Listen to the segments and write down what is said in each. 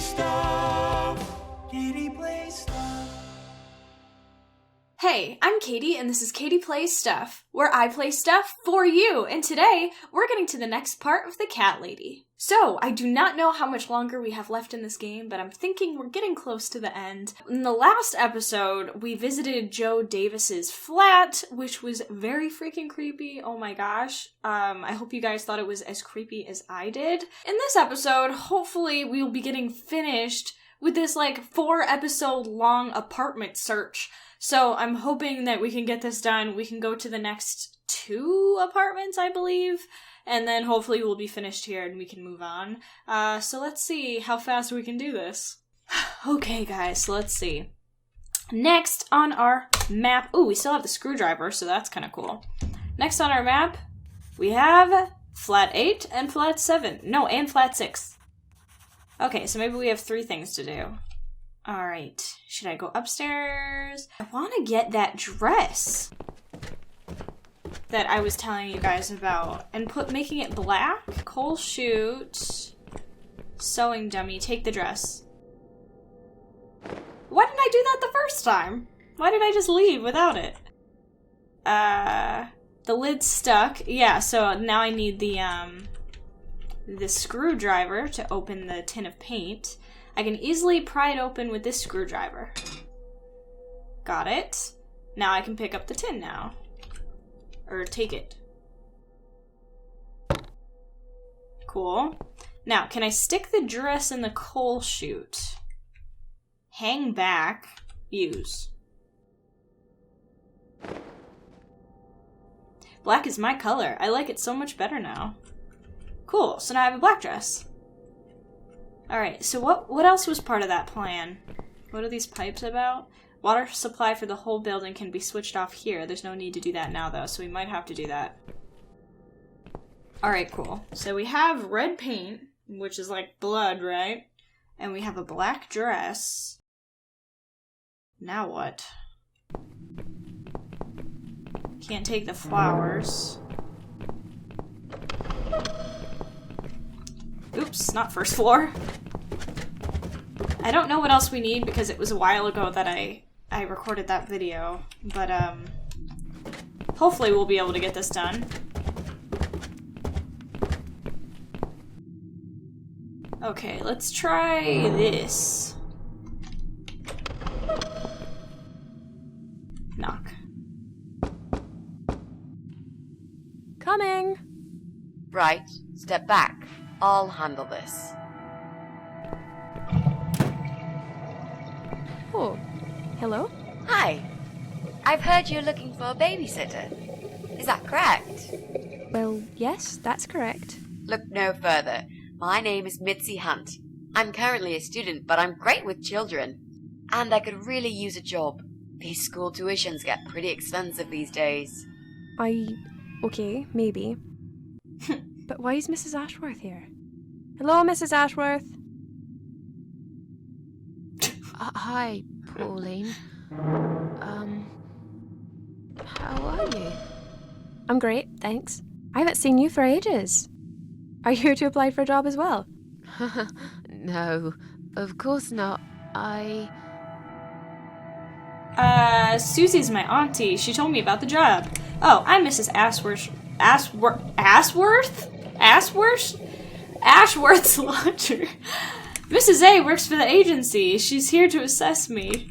stuff. Katie plays stuff. Hey, I'm Katie, and this is Katie Plays Stuff, where I play stuff for you, and today, we're getting to the next part of the Cat Lady. So, I do not know how much longer we have left in this game, but I'm thinking we're getting close to the end. In the last episode, we visited Joe Davis's flat, which was very freaking creepy, oh my gosh. I hope you guys thought it was as creepy as I did. In this episode, hopefully we will be getting finished with this, 4-episode long apartment search. So I'm hoping that we can get this done. We can go to the next 2 apartments, I believe. And then hopefully we'll be finished here and we can move on. So let's see how fast we can do this. Okay, guys, so let's see. Next on our map... Ooh, we still have the screwdriver, so that's kind of cool. Next on our map, we have flat 8 and flat 7. No, and flat 6. Okay, so maybe we have 3 things to do. Alright, should I go upstairs? I want to get that dress that I was telling you guys about and making it black. Coal chute, sewing dummy, take the dress. Why didn't I do that the first time? Why did I just leave without it? The lid's stuck. Yeah, so now I need the screwdriver to open the tin of paint. I can easily pry it open with this screwdriver. Got it. Now I can pick up the tin now. Or take it. Cool. Now, can I stick the dress in the coal chute? Hang back. Use. Black is my color. I like it so much better now. Cool, so now I have a black dress. Alright, so what else was part of that plan? What are these pipes about? Water supply for the whole building can be switched off here. There's no need to do that now, though, so we might have to do that. Alright, cool. So we have red paint, which is like blood, right? And we have a black dress. Now what? Can't take the flowers. Oops, not first floor. I don't know what else we need because it was a while ago that I recorded that video, but hopefully we'll be able to get this done. Okay, let's try this. Knock. Coming! Right, step back. I'll handle this. Oh, hello? Hi. I've heard you're looking for a babysitter. Is that correct? Well, yes, that's correct. Look no further. My name is Mitzi Hunt. I'm currently a student, but I'm great with children. And I could really use a job. These school tuitions get pretty expensive these days. Okay, maybe. But why is Mrs. Ashworth here? Hello, Mrs. Ashworth. Hi, Pauline. How are you? I'm great, thanks. I haven't seen you for ages. Are you here to apply for a job as well? No, of course not. Susie's my auntie. She told me about the job. Oh, I'm Mrs. Ashworth's lodger. Mrs. A works for the agency. She's here to assess me.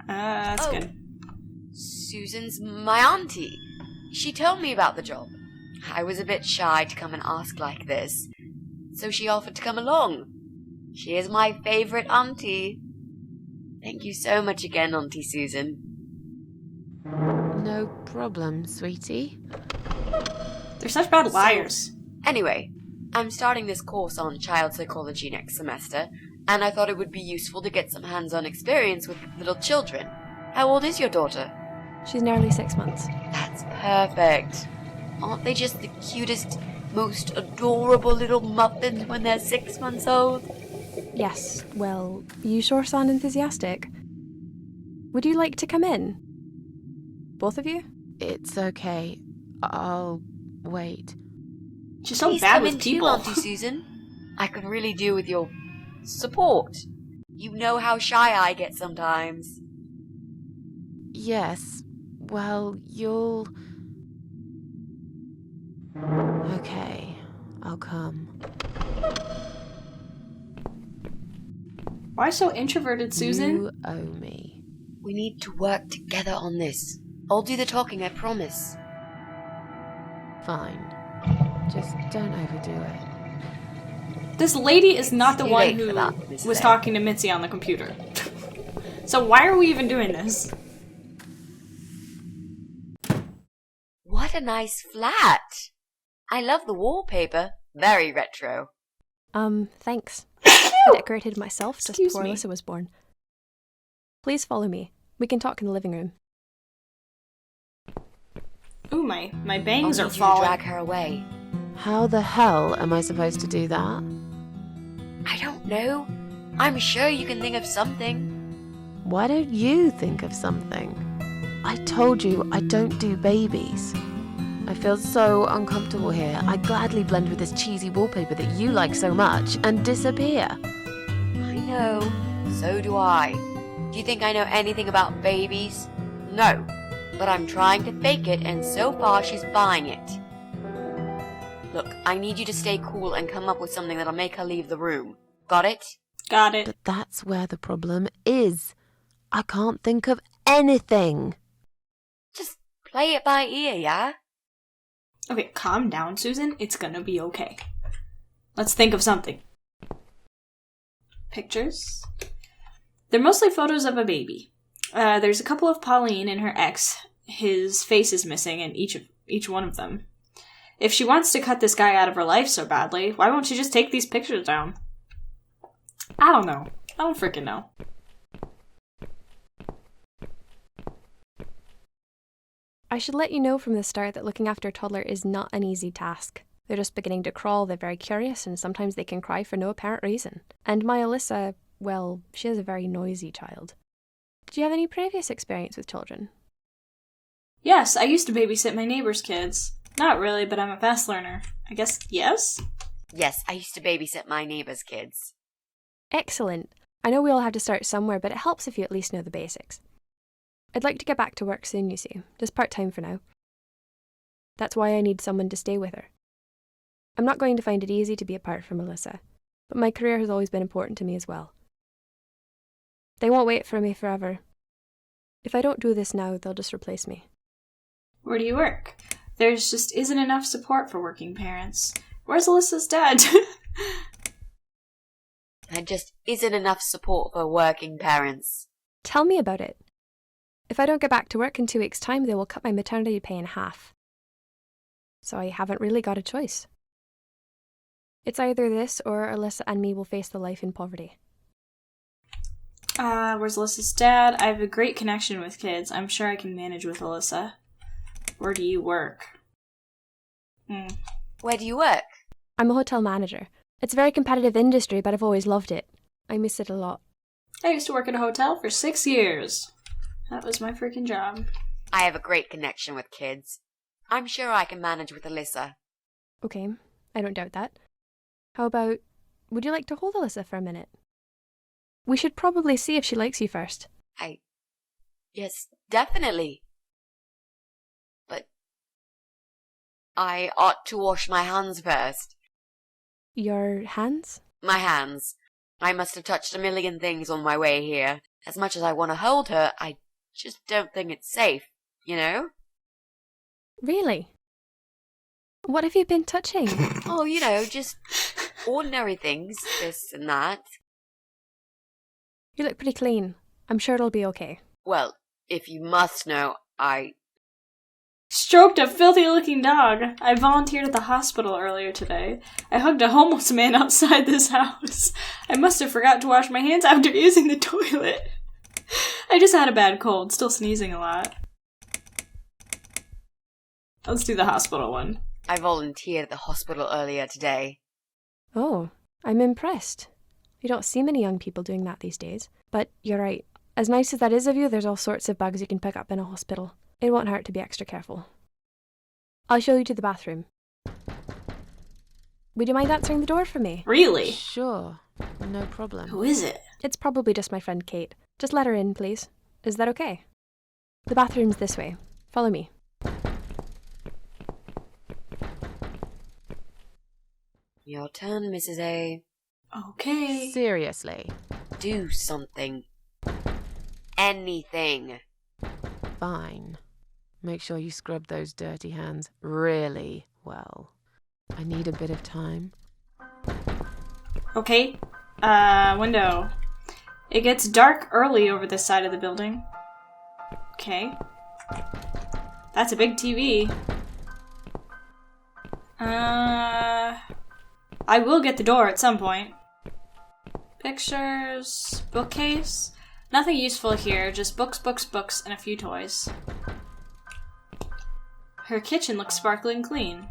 That's good. Susan's my auntie. She told me about the job. I was a bit shy to come and ask like this, so she offered to come along. She is my favorite auntie. Thank you so much again, Auntie Susan. No problem, sweetie. They're such bad liars. Anyway, I'm starting this course on child psychology next semester, and I thought it would be useful to get some hands-on experience with little children. How old is your daughter? She's nearly 6 months. That's perfect. Aren't they just the cutest, most adorable little muffins when they're 6 months old? Yes, well, you sure sound enthusiastic. Would you like to come in? Both of you? It's okay. I'll wait. She's so Please bad come with in people. too, Auntie Susan. I could really do with your support. You know how shy I get sometimes. Yes. Well, you'll... Okay, I'll come. Why so introverted, Susan? You owe me. We need to work together on this. I'll do the talking, I promise. Fine. Just don't overdo it. This lady is not the Too one late who for that, Mrs. was A. talking to Mitzi on the computer. So why are we even doing this? What a nice flat! I love the wallpaper. Very retro. Thanks. I decorated myself just Excuse before me. Alyssa was born. Please follow me. We can talk in the living room. Ooh, my I'll bangs need are you to falling. drag her away. How the hell am I supposed to do that? I don't know. I'm sure you can think of something. Why don't you think of something? I told you I don't do babies. I feel so uncomfortable here. I gladly blend with this cheesy wallpaper that you like so much and disappear. I know. So do I. Do you think I know anything about babies? No. But I'm trying to fake it, and so far she's buying it. Look, I need you to stay cool and come up with something that'll make her leave the room. Got it? Got it. But that's where the problem is. I can't think of anything. Just play it by ear, yeah? Okay, calm down, Susan. It's gonna be okay. Let's think of something. Pictures? They're mostly photos of a baby. There's a couple of Pauline and her ex. His face is missing in each one of them. If she wants to cut this guy out of her life so badly, why won't she just take these pictures down? I don't know. I don't freaking know. I should let you know from the start that looking after a toddler is not an easy task. They're just beginning to crawl, they're very curious, and sometimes they can cry for no apparent reason. And my Alyssa, well, she is a very noisy child. Did you have any previous experience with children? Yes, I used to babysit my neighbor's kids. Not really, but I'm a fast learner. I guess yes? Yes, I used to babysit my neighbor's kids. Excellent. I know we all have to start somewhere, but it helps if you at least know the basics. I'd like to get back to work soon, you see. Just part-time for now. That's why I need someone to stay with her. I'm not going to find it easy to be apart from Alyssa, but my career has always been important to me as well. They won't wait for me forever. If I don't do this now, they'll just replace me. Where do you work? There's just isn't enough support for working parents. Where's Alyssa's dad? There just isn't enough support for working parents. Tell me about it. If I don't get back to work in 2 weeks' time, they will cut my maternity pay in half. So I haven't really got a choice. It's either this or Alyssa and me will face the life in poverty. Where's Alyssa's dad? I have a great connection with kids. I'm sure I can manage with Alyssa. Where do you work? Where do you work? I'm a hotel manager. It's a very competitive industry, but I've always loved it. I miss it a lot. I used to work at a hotel for 6 years. That was my freaking job. I have a great connection with kids. I'm sure I can manage with Alyssa. Okay, I don't doubt that. How about, would you like to hold Alyssa for a minute? We should probably see if she likes you first. Yes, definitely. But I ought to wash my hands first. Your hands? My hands. I must have touched a million things on my way here. As much as I want to hold her, I just don't think it's safe, you know? Really? What have you been touching? Oh, you know, just ordinary things, this and that. You look pretty clean. I'm sure it'll be okay. Well, if you must know, I Stroked a filthy-looking dog. I volunteered at the hospital earlier today. I hugged a homeless man outside this house. I must have forgot to wash my hands after using the toilet. I just had a bad cold, still sneezing a lot. Let's do the hospital one. I volunteered at the hospital earlier today. Oh, I'm impressed. You don't see many young people doing that these days. But you're right. As nice as that is of you, there's all sorts of bugs you can pick up in a hospital. It won't hurt to be extra careful. I'll show you to the bathroom. Would you mind answering the door for me? Really? Sure, no problem. Who is it? It's probably just my friend Kate. Just let her in, please. Is that okay? The bathroom's this way. Follow me. Your turn, Mrs. A. Okay. Seriously. Do something. Anything. Fine. Make sure you scrub those dirty hands really well. I need a bit of time. Okay. Window. It gets dark early over this side of the building. Okay. That's a big TV. I will get the door at some point. Pictures, bookcase. Nothing useful here, just books, and a few toys. Her kitchen looks sparkling clean.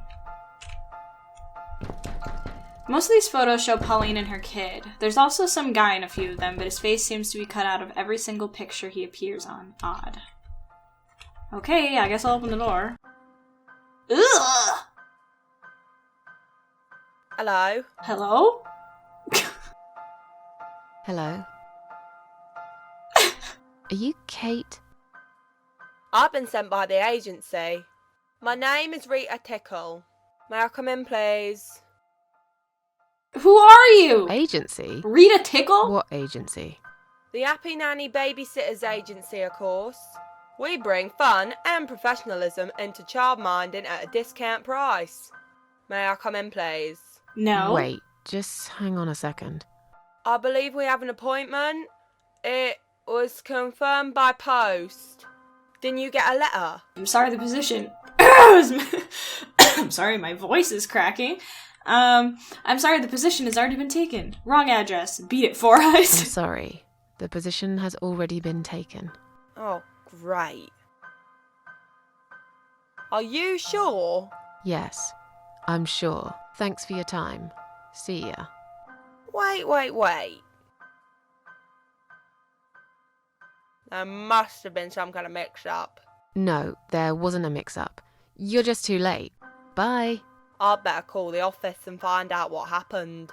Most of these photos show Pauline and her kid. There's also some guy in a few of them, but his face seems to be cut out of every single picture he appears on. Odd. Okay, I guess I'll open the door. Ugh! Hello? Hello? Hello? Are you Kate? I've been sent by the agency. My name is Rita Tickle. May I come in, please? Who are you? Agency? Rita Tickle? What agency? The Happy Nanny Babysitters Agency, of course. We bring fun and professionalism into childminding at a discount price. May I come in, please? No. Wait, just hang on a second. I believe we have an appointment. It was confirmed by post. Didn't you get a letter? I'm sorry, the position. I'm sorry, my voice is cracking. I'm sorry, the position has already been taken. Wrong address. Beat it, Four I'm Eyes. sorry. The position has already been taken. Oh, great. Are you sure? Yes, I'm sure. Thanks for your time. See ya. Wait. There must have been some kind of mix-up. No, there wasn't a mix-up. You're just too late. Bye. I'd better call the office and find out what happened.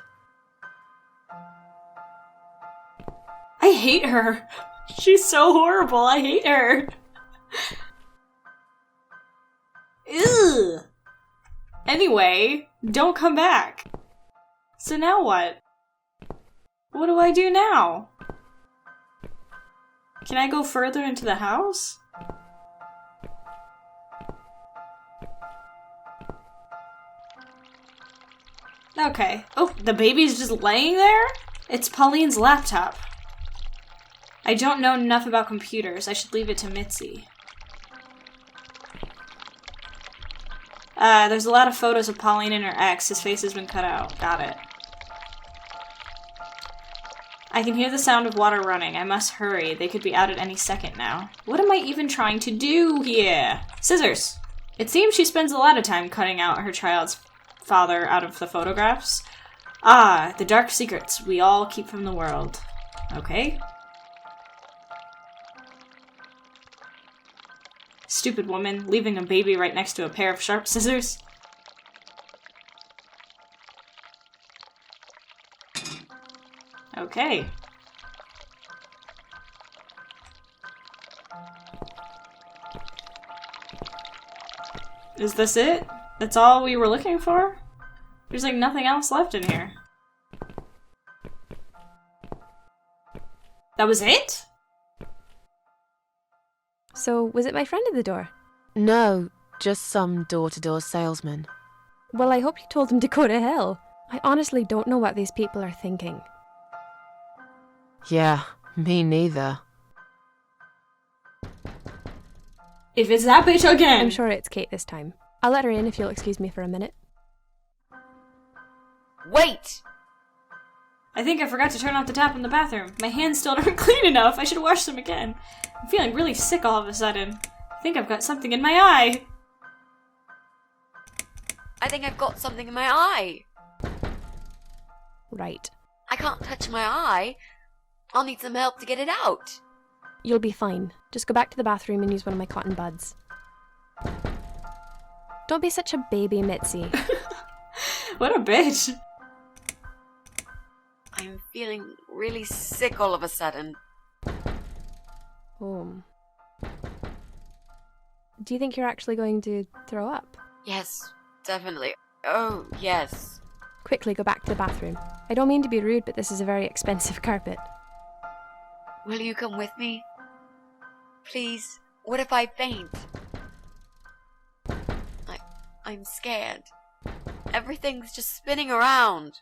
I hate her. She's so horrible. I hate her. Ew. Anyway, don't come back. So now what? What do I do now? Can I go further into the house? Okay. Oh, the baby's just laying there? It's Pauline's laptop. I don't know enough about computers. I should leave it to Mitzi. There's a lot of photos of Pauline and her ex. His face has been cut out. Got it. I can hear the sound of water running. I must hurry. They could be out at any second now. What am I even trying to do here? Scissors. It seems she spends a lot of time cutting out her child's father out of the photographs. Ah, the dark secrets we all keep from the world. Okay. Stupid woman, leaving a baby right next to a pair of sharp scissors. Okay. Is this it? That's all we were looking for? There's like nothing else left in here. That was it? So, was it my friend at the door? No, just some door-to-door salesman. Well, I hope you told him to go to hell. I honestly don't know what these people are thinking. Yeah, me neither. If it's that bitch again! I'm sure it's Kate this time. I'll let her in if you'll excuse me for a minute. Wait! I think I forgot to turn off the tap in the bathroom. My hands still aren't clean enough. I should wash them again. I'm feeling really sick all of a sudden. I think I've got something in my eye. I think I've got something in my eye. Right. I can't touch my eye. I'll need some help to get it out. You'll be fine. Just go back to the bathroom and use one of my cotton buds. Don't be such a baby, Mitzi. What a bitch. I'm feeling really sick all of a sudden. Oh. Do you think you're actually going to throw up? Yes, definitely. Oh, yes. Quickly go back to the bathroom. I don't mean to be rude, but this is a very expensive carpet. Will you come with me? Please, what if I faint? I'm scared. Everything's just spinning around.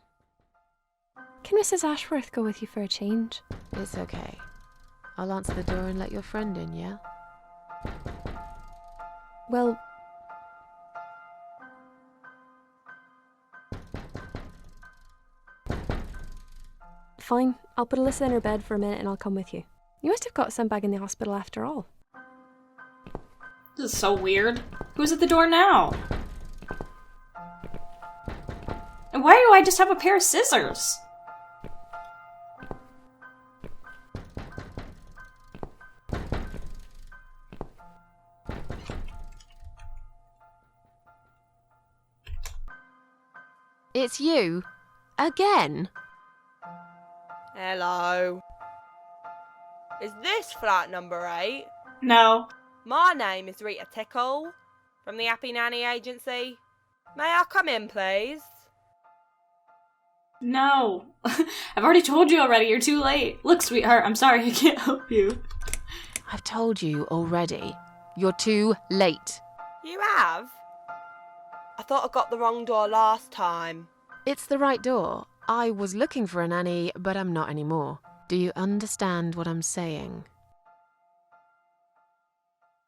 Can Mrs. Ashworth go with you for a change? It's okay. I'll answer the door and let your friend in, yeah? Well... Fine, I'll put Alyssa in her bed for a minute and I'll come with you. You must have got some bag in the hospital after all. This is so weird. Who's at the door now? And why do I just have a pair of scissors? It's you? Again? Hello. Is this flat number 8? No. My name is Rita Tickle, from the Happy Nanny Agency. May I come in, please? No. I've already told you already, you're too late. Look, sweetheart, I'm sorry, I can't help you. I've told you already. You're too late. You have? I thought I got the wrong door last time. It's the right door. I was looking for a nanny, but I'm not anymore. Do you understand what I'm saying?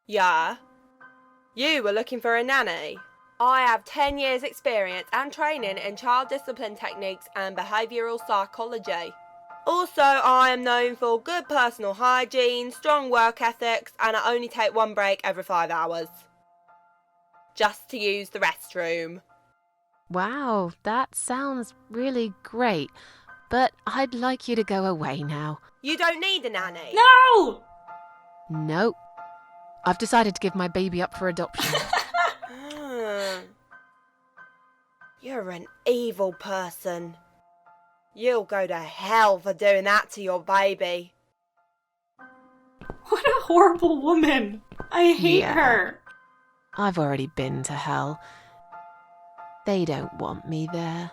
Yeah. You were looking for a nanny? I have 10 years experience and training in child discipline techniques and behavioural psychology. Also, I am known for good personal hygiene, strong work ethics, and I only take one break every 5 hours. Just to use the restroom. Wow, that sounds really great. But I'd like you to go away now. You don't need a nanny? No! Nope. I've decided to give my baby up for adoption. You're an evil person. You'll go to hell for doing that to your baby. What a horrible woman. I hate Yeah. her. I've already been to hell. They don't want me there.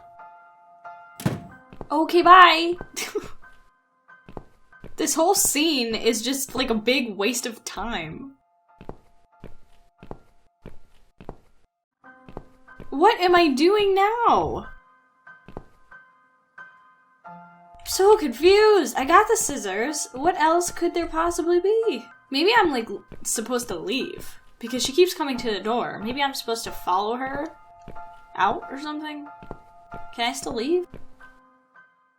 Okay, bye. This whole scene is just like a big waste of time. What am I doing now? I'm so confused. I got the scissors. What else could there possibly be? Maybe I'm like supposed to leave because she keeps coming to the door. Maybe I'm supposed to follow her out or something? Can I still leave?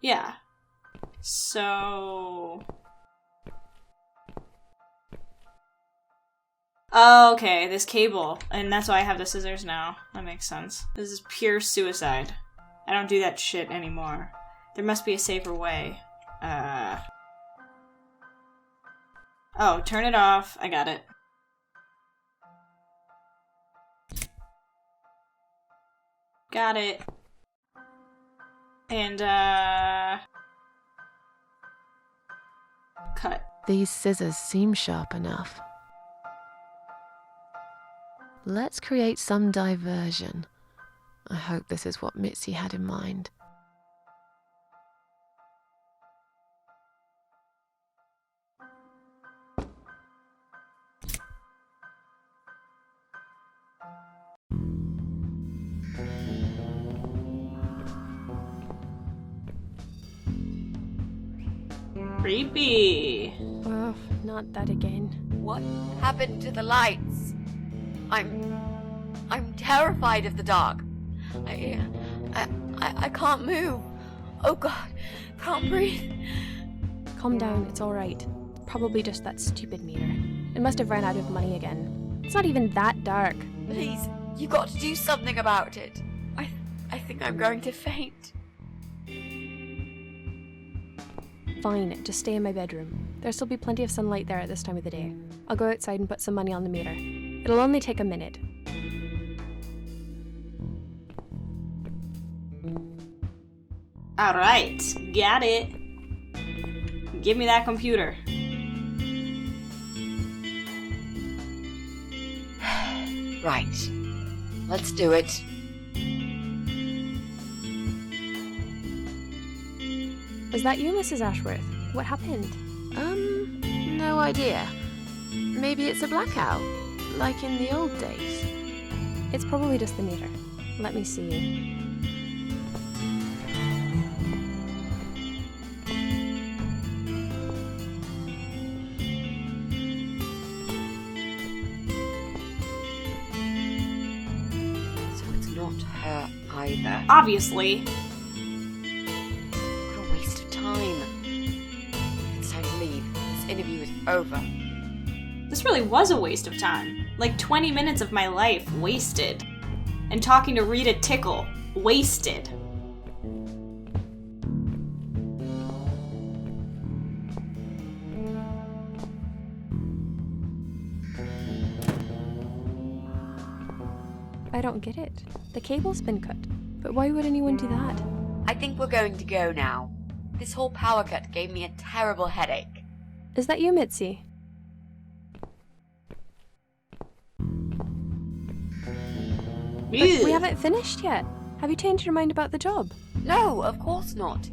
Yeah. So... Oh, okay, this cable. And that's why I have the scissors now. That makes sense. This is pure suicide. I don't do that shit anymore. There must be a safer way. Oh, turn it off. I got it. Got it. And, cut. These scissors seem sharp enough. Let's create some diversion. I hope this is what Mitzi had in mind. Creepy. Oh, not that again. What happened to the lights? I'm terrified of the dark. I can't move. Oh God, can't breathe. Calm down, it's alright. Probably just that stupid meter. It must have run out of money again. It's not even that dark. Please, you got to do something about it. I think I'm going to faint. Fine, just stay in my bedroom. There'll still be plenty of sunlight there at this time of the day. I'll go outside and put some money on the meter. It'll only take a minute. Alright, got it. Give me that computer. Right. Let's do it. Is that you, Mrs. Ashworth? What happened? No idea. Maybe it's a blackout, like in the old days. It's probably just the meter. Let me see. So it's not her either. Obviously. What a waste of time. It's time to leave. This interview is over. This really was a waste of time. Like 20 minutes of my life wasted. And talking to Rita Tickle, wasted. I don't get it. The cable's been cut. But why would anyone do that? I think we're going to go now. This whole power cut gave me a terrible headache. Is that you, Mitzi? But we haven't finished yet. Have you changed your mind about the job? No, of course not.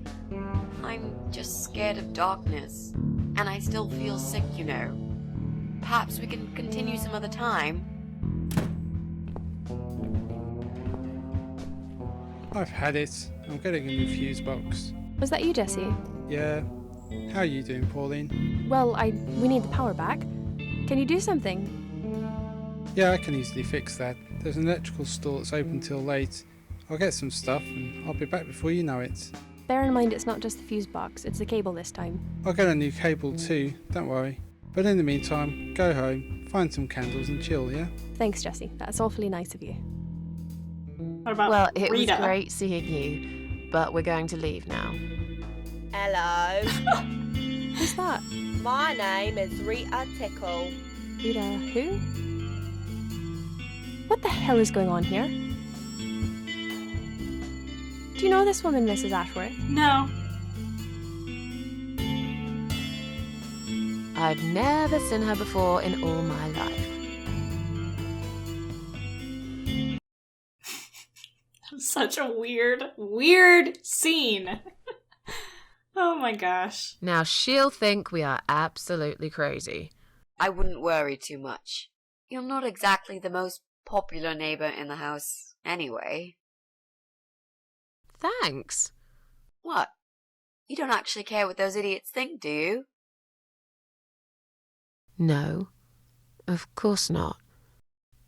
I'm just scared of darkness. And I still feel sick, you know. Perhaps we can continue some other time. I've had it. I'm getting a new fuse box. Was that you, Jesse? Yeah. How are you doing, Pauline? Well, we need the power back. Can you do something? Yeah, I can easily fix that. There's an electrical store that's open till late. I'll get some stuff and I'll be back before you know it. Bear in mind it's not just the fuse box, it's the cable this time. I'll get a new cable too, don't worry. But in the meantime, go home, find some candles and chill, yeah? Thanks, Jesse. That's awfully nice of you. What about Well, it Rita? was great seeing you, but we're going to leave now. Hello. Who's that? My name is Rita Tickle. Rita who? What the hell is going on here? Do you know this woman, Mrs. Ashworth? No. I've never seen her before in all my life. Such a weird scene. Oh my gosh. Now she'll think we are absolutely crazy. I wouldn't worry too much. You're not exactly the most popular neighbor in the house anyway. Thanks. What? You don't actually care what those idiots think, do you? No, of course not.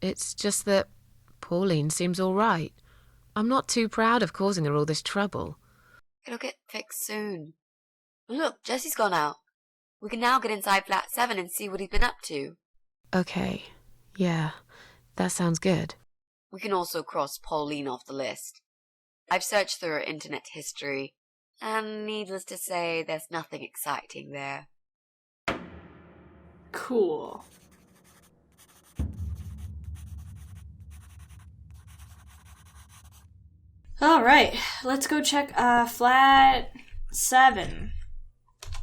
It's just that Pauline seems all right. I'm not too proud of causing her all this trouble. It'll get fixed soon. Look, Jesse's gone out. We can now get inside flat 7 and see what he's been up to. Okay, yeah, that sounds good. We can also cross Pauline off the list. I've searched through her internet history, and needless to say, there's nothing exciting there. Cool. Alright, let's go check flat 7.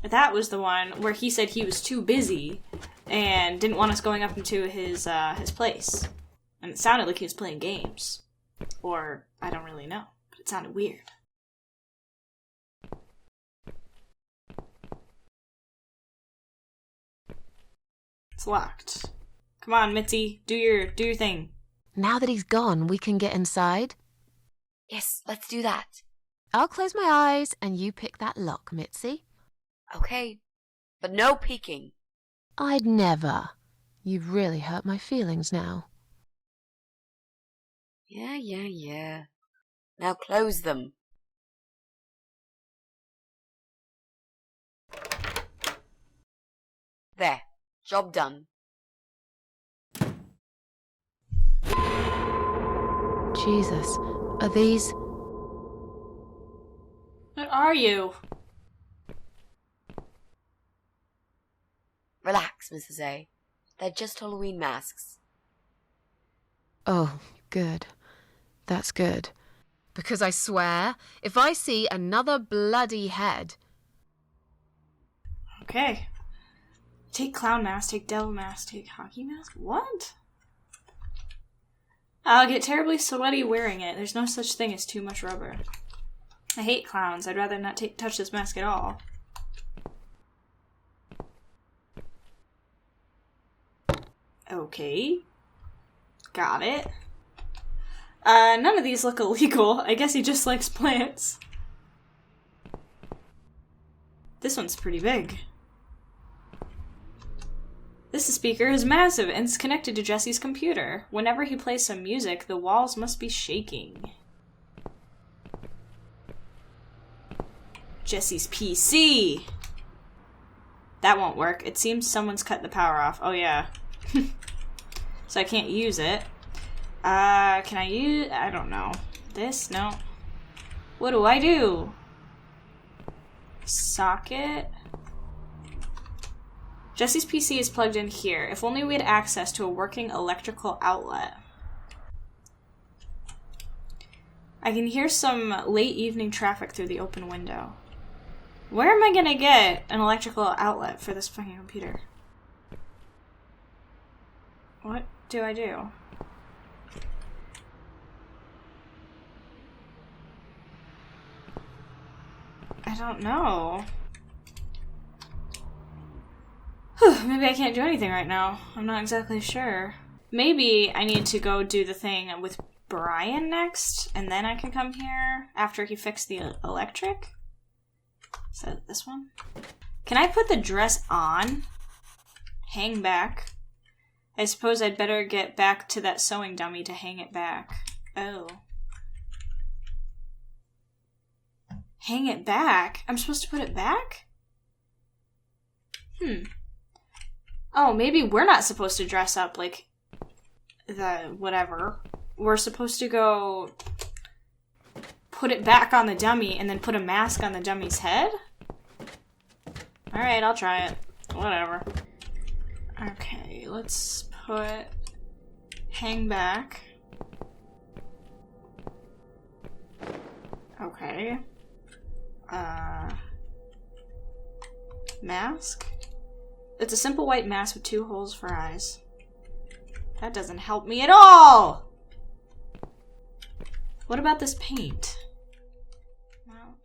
That was the one where he said he was too busy and didn't want us going up into his place. And it sounded like he was playing games. Or, I don't really know, but it sounded weird. It's locked. Come on, Mitzi, do your thing. Now that he's gone, we can get inside. Yes, let's do that. I'll close my eyes and you pick that lock, Mitzi. Okay, but no peeking. I'd never. You've really hurt my feelings now. Yeah. Now close them. There, job done. Jesus, are these... What are you? Relax, Mrs. A. They're just Halloween masks. Oh, good. That's good. Because I swear, if I see another bloody head... Okay. Take clown mask, take devil mask, take hockey mask? What? I'll get terribly sweaty wearing it. There's no such thing as too much rubber. I hate clowns. I'd rather not touch this mask at all. Okay. Got it. None of these look illegal. I guess he just likes plants. This one's pretty big. This speaker is massive and is connected to Jesse's computer. Whenever he plays some music, the walls must be shaking. Jesse's PC! That won't work. It seems someone's cut the power off. Oh yeah. So I can't use it. Can I use... I don't know. This? No. What do I do? Socket? Jesse's PC is plugged in here. If only we had access to a working electrical outlet. I can hear some late evening traffic through the open window. Where am I gonna get an electrical outlet for this fucking computer? What do I do? I don't know. Maybe I can't do anything right now. I'm not exactly sure. Maybe I need to go do the thing with Brian next, and then I can come here after he fixed the electric? Is that this one? Can I put the dress on? Hang back. I suppose I'd better get back to that sewing dummy to hang it back. Oh. Hang it back? I'm supposed to put it back? Oh, maybe we're not supposed to dress up like the whatever. We're supposed to go put it back on the dummy and then put a mask on the dummy's head? Alright, I'll try it. Whatever. Okay, let's put hang back. Okay. Mask? It's a simple white mask with 2 holes for eyes. That doesn't help me at all! What about this paint? No.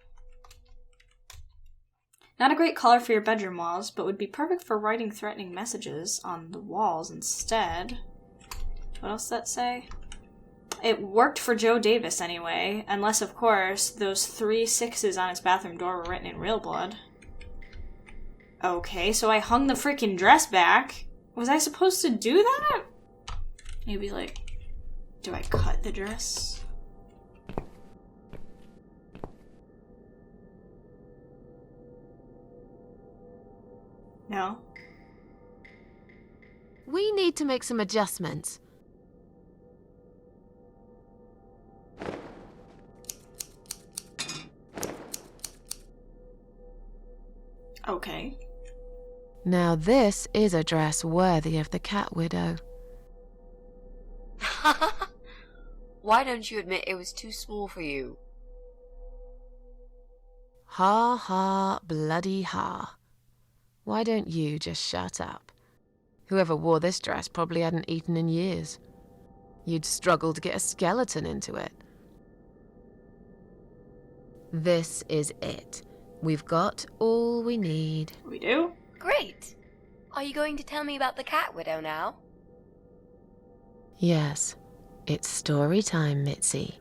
Not a great color for your bedroom walls, but would be perfect for writing threatening messages on the walls instead. What else does that say? It worked for Joe Davis anyway, unless, of course, those 3 6s on his bathroom door were written in real blood. Okay, so I hung the freaking dress back. Was I supposed to do that? Maybe, like, do I cut the dress? No. We need to make some adjustments. Okay. Now this is a dress worthy of the cat widow. Why don't you admit it was too small for you? Ha ha, bloody ha. Why don't you just shut up? Whoever wore this dress probably hadn't eaten in years. You'd struggle to get a skeleton into it. This is it. We've got all we need. We do? Great! Are you going to tell me about the cat widow now? Yes, it's story time, Mitzi.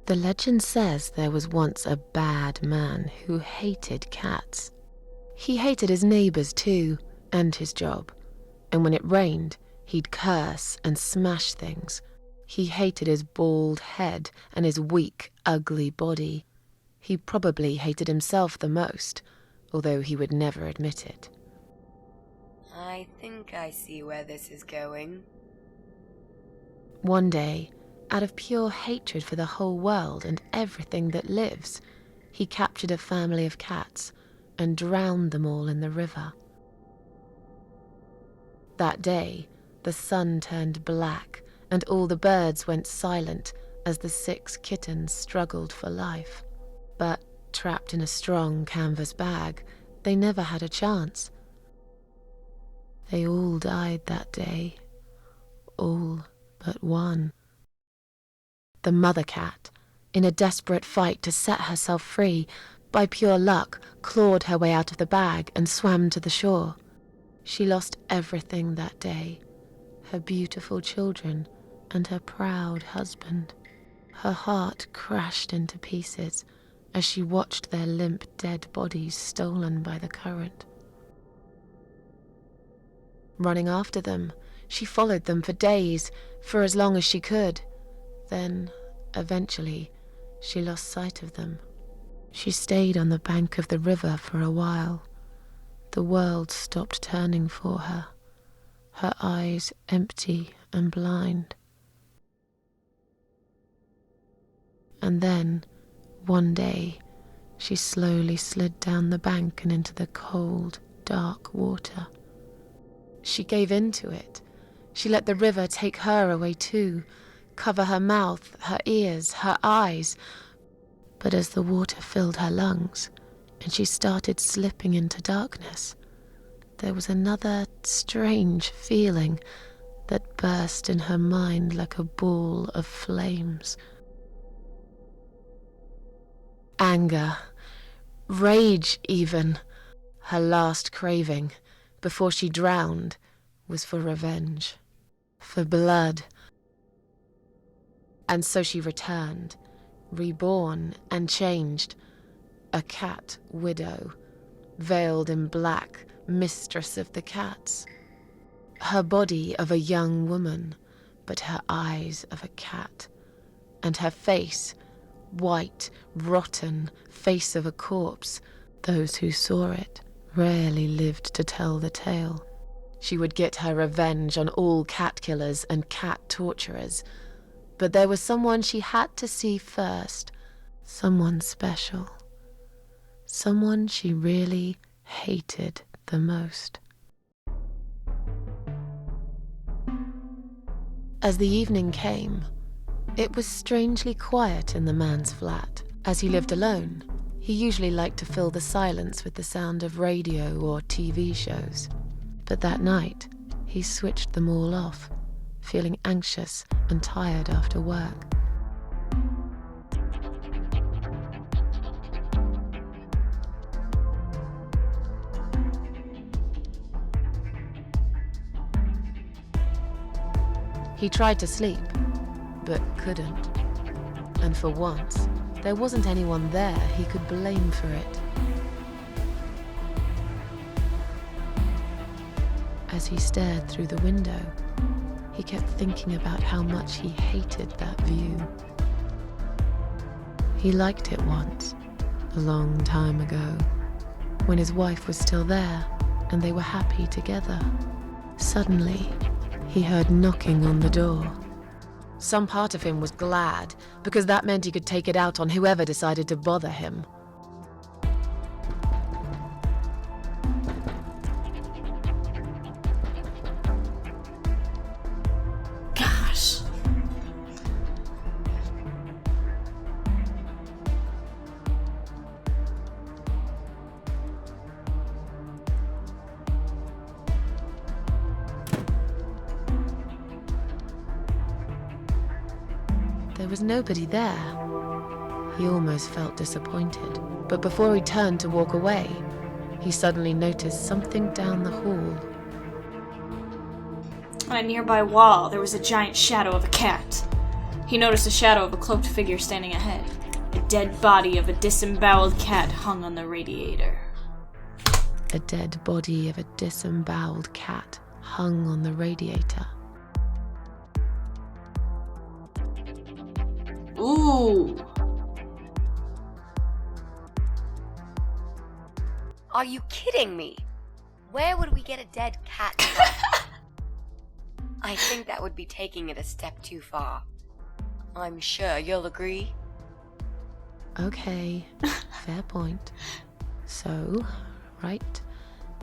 The legend says there was once a bad man who hated cats. He hated his neighbors too, and his job. And when it rained, he'd curse and smash things. He hated his bald head and his weak, ugly body. He probably hated himself the most, although he would never admit it. I think I see where this is going. One day, out of pure hatred for the whole world and everything that lives, he captured a family of cats and drowned them all in the river. That day, the sun turned black and all the birds went silent as the 6 kittens struggled for life. But trapped in a strong canvas bag, they never had a chance. They all died that day. All but one. The mother cat, in a desperate fight to set herself free, by pure luck, clawed her way out of the bag and swam to the shore. She lost everything that day, her beautiful children and her proud husband. Her heart crashed into pieces as she watched their limp dead bodies stolen by the current. Running after them, she followed them for days, for as long as she could. Then, eventually, she lost sight of them. She stayed on the bank of the river for a while. The world stopped turning for her, her eyes empty and blind. And then, one day, she slowly slid down the bank and into the cold, dark water. She gave in to it. She let the river take her away too, cover her mouth, her ears, her eyes. But as the water filled her lungs and she started slipping into darkness, there was another strange feeling that burst in her mind like a ball of flames. Anger, rage even. Her last craving, before she drowned, was for revenge, for blood. And so she returned, reborn and changed, a cat widow, veiled in black, mistress of the cats. Her body of a young woman, but her eyes of a cat, and her face, white, rotten, face of a corpse. Those who saw it rarely lived to tell the tale. She would get her revenge on all cat killers and cat torturers. But there was someone she had to see first, someone special, someone she really hated the most. As the evening came, it was strangely quiet in the man's flat. As he lived alone, he usually liked to fill the silence with the sound of radio or TV shows. But that night, he switched them all off, feeling anxious and tired after work. He tried to sleep, but couldn't. And for once, there wasn't anyone there he could blame for it. As he stared through the window, he kept thinking about how much he hated that view. He liked it once, a long time ago, when his wife was still there and they were happy together. Suddenly, he heard knocking on the door. Some part of him was glad, because that meant he could take it out on whoever decided to bother him. Gosh. There was nobody there. He almost felt disappointed, but before he turned to walk away, he suddenly noticed something down the hall. On a nearby wall, there was a giant shadow of a cat. He noticed a shadow of a cloaked figure standing ahead. A dead body of a disemboweled cat hung on the radiator. A dead body of a disemboweled cat hung on the radiator. Ooh. Are you kidding me? Where would we get a dead cat from? I think that would be taking it a step too far. I'm sure you'll agree. Okay, fair point. So, right,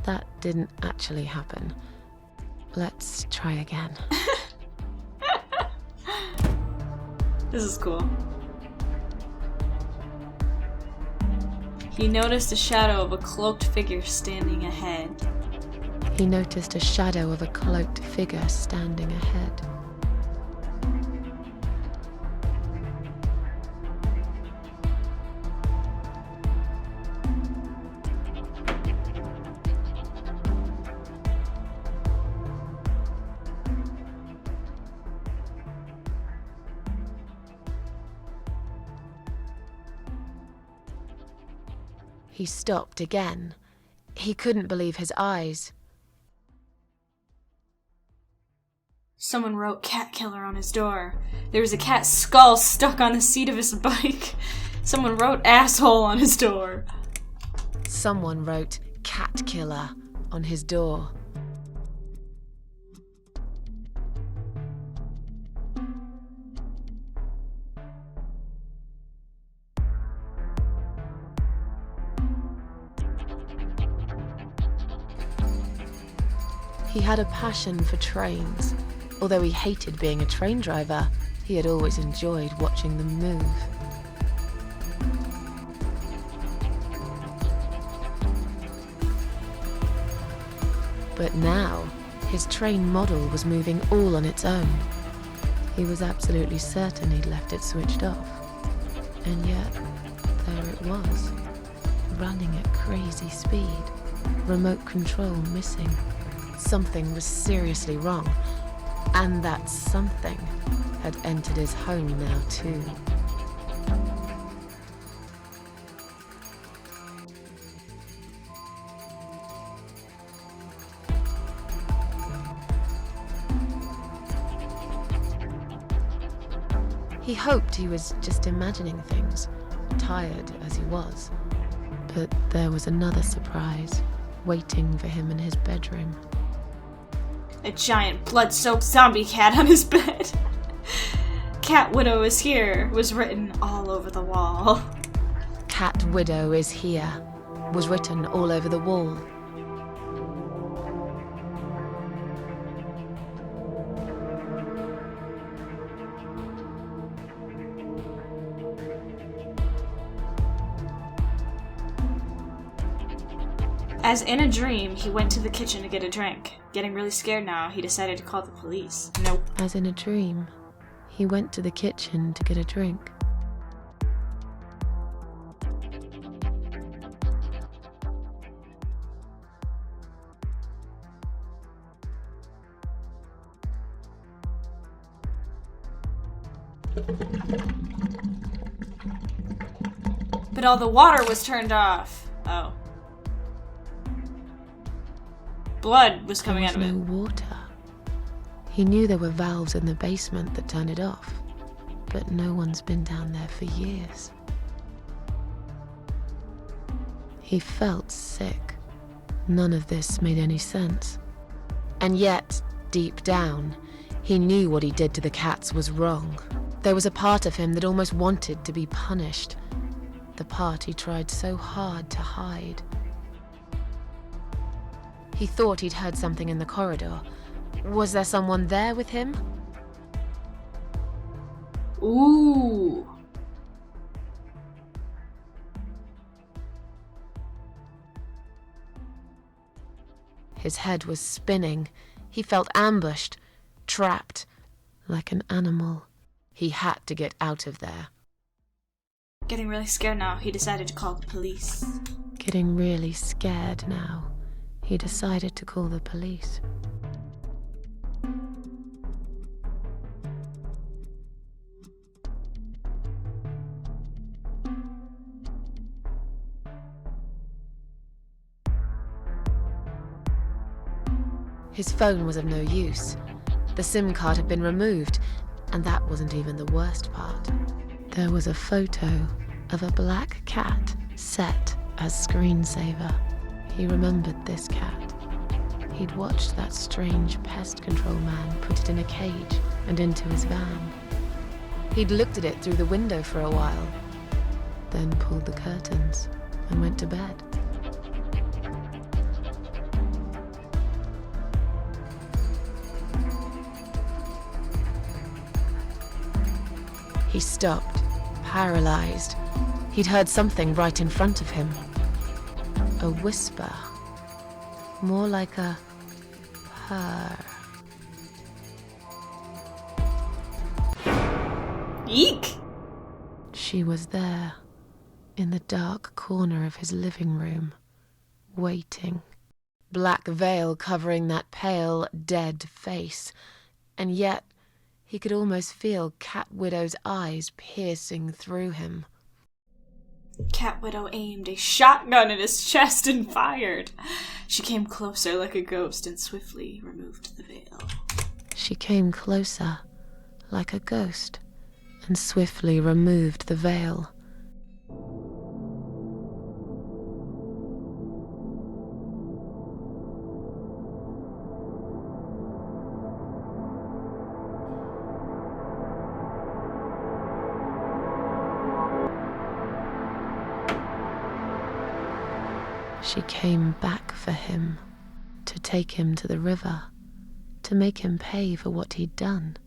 that didn't actually happen. Let's try again. This is cool. He noticed a shadow of a cloaked figure standing ahead. He noticed a shadow of a cloaked figure standing ahead. He stopped again. He couldn't believe his eyes. Someone wrote cat killer on his door. There was a cat skull stuck on the seat of his bike. Someone wrote asshole on his door. Someone wrote cat killer on his door. He had a passion for trains. Although he hated being a train driver, he had always enjoyed watching them move. But now, his train model was moving all on its own. He was absolutely certain he'd left it switched off. And yet, there it was, running at crazy speed, remote control missing. Something was seriously wrong, and that something had entered his home now too. He hoped he was just imagining things, tired as he was. But there was another surprise waiting for him in his bedroom. A giant blood-soaked zombie cat on his bed. Cat Widow is here was written all over the wall. Cat Widow is here was written all over the wall. As in a dream, he went to the kitchen to get a drink. Getting really scared now, he decided to call the police. Nope. As in a dream, he went to the kitchen to get a drink. But all the water was turned off. Oh. Blood was coming out of There it. was no water. He knew there were valves in the basement that turned it off, but no one's been down there for years. He felt sick. None of this made any sense. And yet, deep down, he knew what he did to the cats was wrong. There was a part of him that almost wanted to be punished. The part he tried so hard to hide. He thought he'd heard something in the corridor. Was there someone there with him? Ooh. His head was spinning. He felt ambushed, trapped, like an animal. He had to get out of there. Getting really scared now, he decided to call the police. Getting really scared now, he decided to call the police. His phone was of no use. The SIM card had been removed, and that wasn't even the worst part. There was a photo of a black cat set as screensaver. He remembered this cat. He'd watched that strange pest control man put it in a cage and into his van. He'd looked at it through the window for a while, then pulled the curtains and went to bed. He stopped, paralyzed. He'd heard something right in front of him. A whisper. More like a purr. Eek! She was there, in the dark corner of his living room, waiting. Black veil covering that pale, dead face, and yet he could almost feel Cat Widow's eyes piercing through him. Cat Widow aimed a shotgun at his chest and fired. She came closer like a ghost and swiftly removed the veil. She came closer, like a ghost, and swiftly removed the veil. She came back for him, to take him to the river, to make him pay for what he'd done.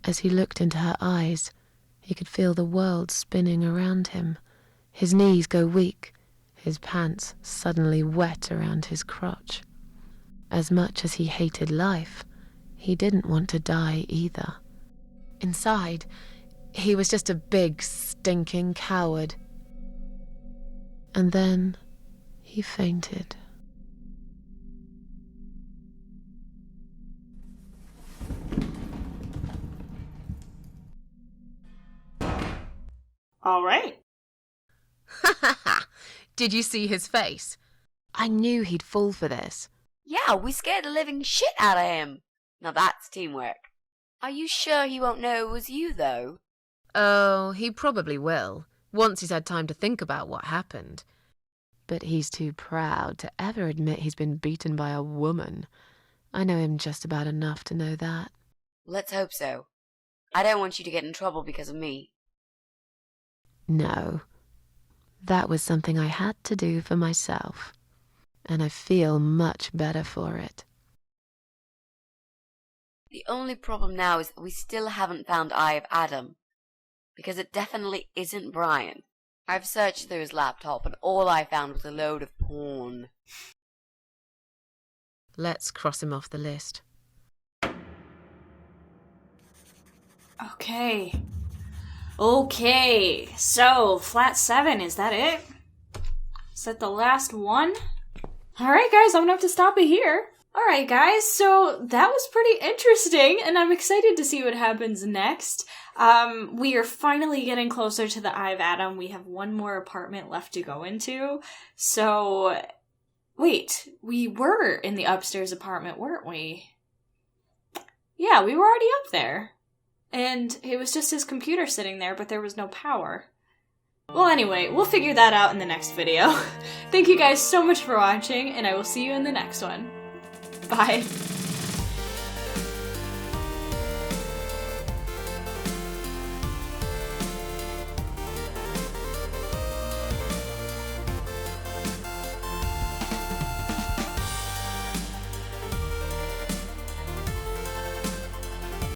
As he looked into her eyes, he could feel the world spinning around him, his knees go weak, his pants suddenly wet around his crotch. As much as he hated life, he didn't want to die either. Inside, he was just a big, stinking coward. And then he fainted. All right. Did you see his face? I knew he'd fall for this. Yeah, we scared the living shit out of him. Now that's teamwork. Are you sure he won't know it was you, though? Oh, he probably will, once he's had time to think about what happened. But he's too proud to ever admit he's been beaten by a woman. I know him just about enough to know that. Let's hope so. I don't want you to get in trouble because of me. No. That was something I had to do for myself. And I feel much better for it. The only problem now is that we still haven't found Eye of Adam. Because it definitely isn't Brian. I've searched through his laptop and all I found was a load of porn. Let's cross him off the list. Okay. Okay. So, flat 7, is that it? Is that the last one? Alright guys, I'm gonna have to stop it here. Alright guys, so that was pretty interesting, and I'm excited to see what happens next. We are finally getting closer to the Eye of Adam. We have one more apartment left to go into. So, wait, we were in the upstairs apartment, weren't we? Yeah, we were already up there. And it was just his computer sitting there, but there was no power. Well, anyway, we'll figure that out in the next video. Thank you guys so much for watching, and I will see you in the next one. Bye.